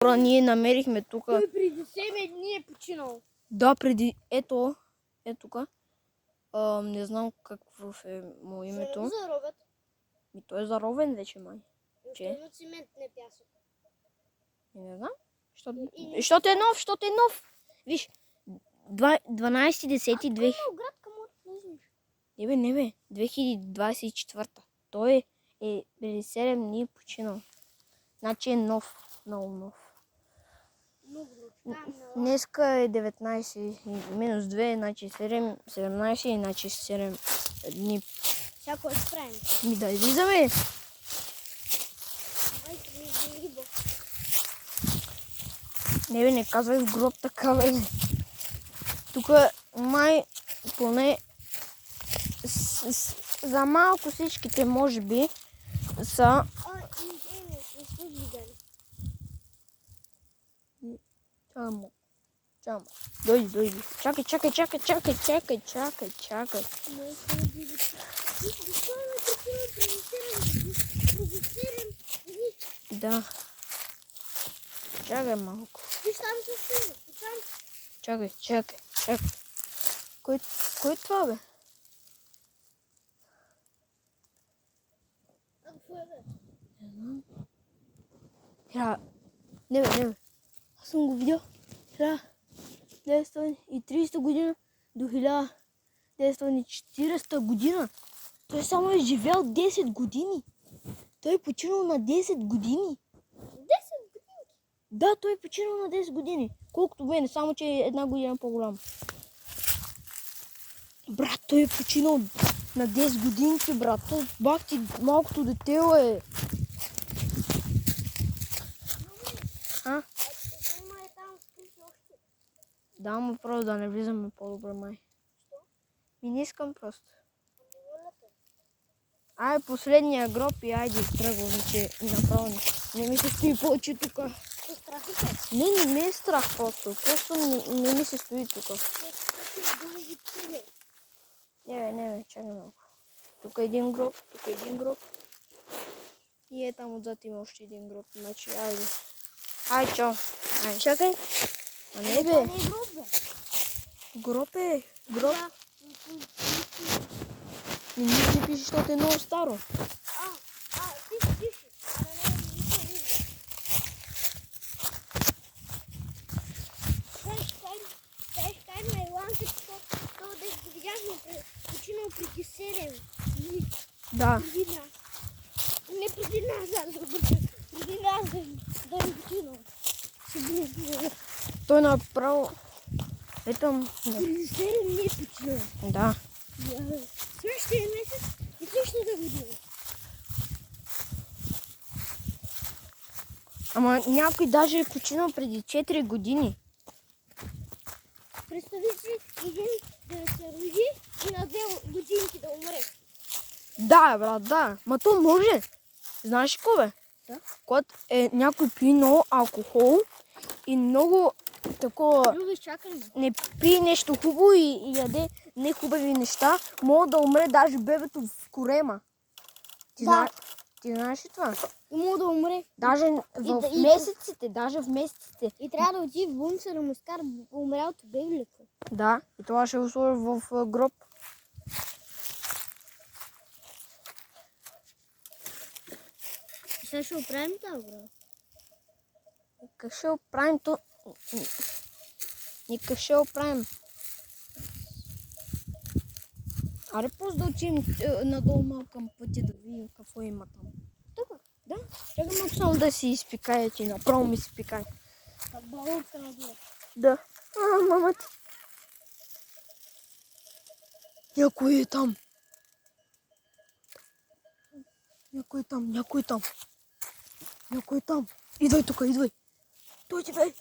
Ние намерихме тук. Той преди 7 дни е починал. Да, преди... Ето тук. Не знам какво е му името. Ще заровят. И той е заровен вече, май. Че? Има цимент, не пясък. Не знам. Защото е нов. Виж, 12.10.2000. Ако град, към влизаш. Не бе, 2024. Той е преди 7 дни починал. Значи е нов. Много нов. Днеска е 19 минус 2, значи 7, 17, значи 7 дни. Всяко е спрем. Да излизаме. Не казвай в гроб така, бе. Тук май поне за малко всичките, може би, са... Чамо. Дойди. Чакай. Да. Чакай малко. Чакай. Кой е това, бе? Не знам. Не бе. Аз съм го видял. 1930 година до 1940 година. Той само е живял 10 години. Той е починал на 10 години. 10 години? Да, той е починал на 10 години. Колкото мене, само че е една година по-голям. Брат, той е починал на 10 годинки, брат. Той бах ти малкото детело е. А? Да, му просто да не влизаме по-добре, май. Не искам просто. Ай, последния гроб и айде тръгвам, че направо не ми се стои повече тук. Не е страх просто. Просто не ми се стои тук. Не бе, чакай малко. Тук е един гроб, И е там отзад има още един гроб. Значи, айде. Ай, чао. Чакай. А не бе. Гроб е. Не си пише, защото е много старо. Пише. Кай на Иланка, това да го видяхме, починал преди 7 дни. Да. Не преди нас, преди нас да е починал. Той направо... Ето... Преди 7 дни е починал. Да. Същия месец и същата година. Ама някой даже е починал преди 4 години. Представи си един да се роди и на 2 годинки да умре. Да, брат, да. Ма то може. Знаеш какво, бе? Да. Когато някой пие много алкохол и много такова... Не пие нещо хубаво и яде нехубави неща, може да умре даже бебето в корема. Ти знаеш ли това? И мога да умре. Даже в месеците. И трябва да отиде в болница да му изкара умрялото бебелето. Да, и това ще го сложи в гроб. И сега ще оправим това, бро. Как ще оправим то? Никак ще оправим. Аре просто да отидем надолу малко към пътя да видим какво има там. Тук? Да, чакай малко само да си изпикая, ти направо ми изпикай. Балонка надолу. Да. Мама ти. Някой е там. Някой е там. Идвай тук, идвай. Той ти бе.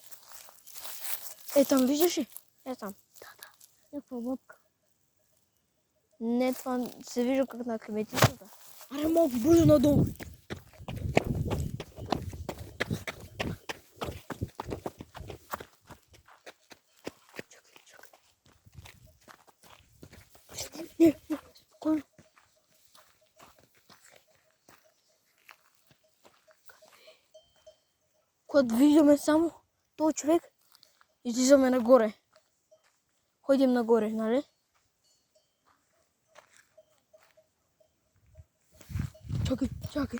Е там, виждаш ли? Е там. Да. Някаква лодка. Не, това се вижда как на кметицата. Аре малко бързо надолу. Не, спокойно. Ход, виждаме само този човек. Излизаме нагоре. Ходим нагоре, нали? Чакай.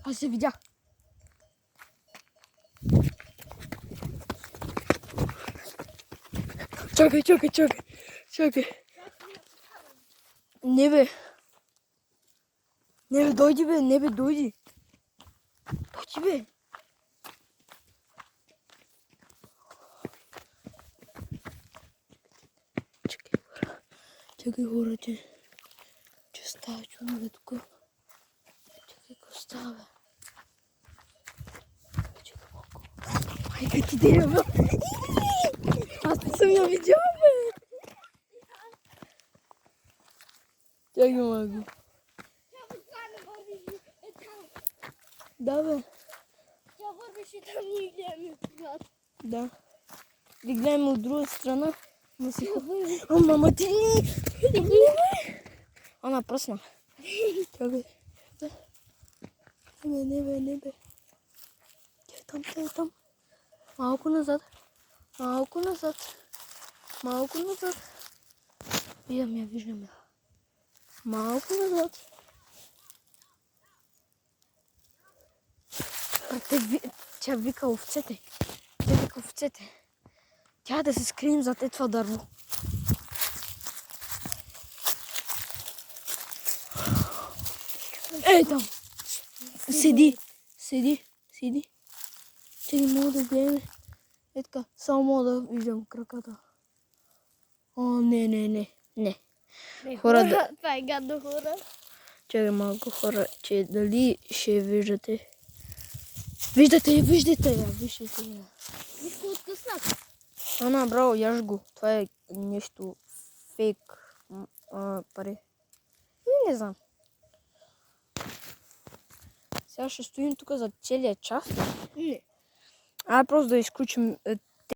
Аз се видях. Чакай. Не бе, дойди бе, дойди. Дойди бе. Чакай хора, че става човек тук. Чакай, какво става бе? Чакай малко. Майка ти дерева. Аз не съм я видял бе. Чакай малко. Да бе. Тя вървеше там и гледаме когато. Да. Да гледаме от друга страна. О, мама ти! Она пръсна. Чакай. Не бе. Тя е там. Малко назад. Виждам я. Малко назад. Тя вика овцете. Тя да се скрием зад това дърво. Ей там! Седи. Чакай, мога да гледаме. Е така, само мога да виждам краката. О, не. Хора, Това е гадно хора. чакай малко хора, че дали ще виждате. Виждате я. Виж го откъснат. Ана, браво, яж го. Това е нещо фейк пари. Не знам. Сега ще стоим тук за целия час. Не. Просто да изключим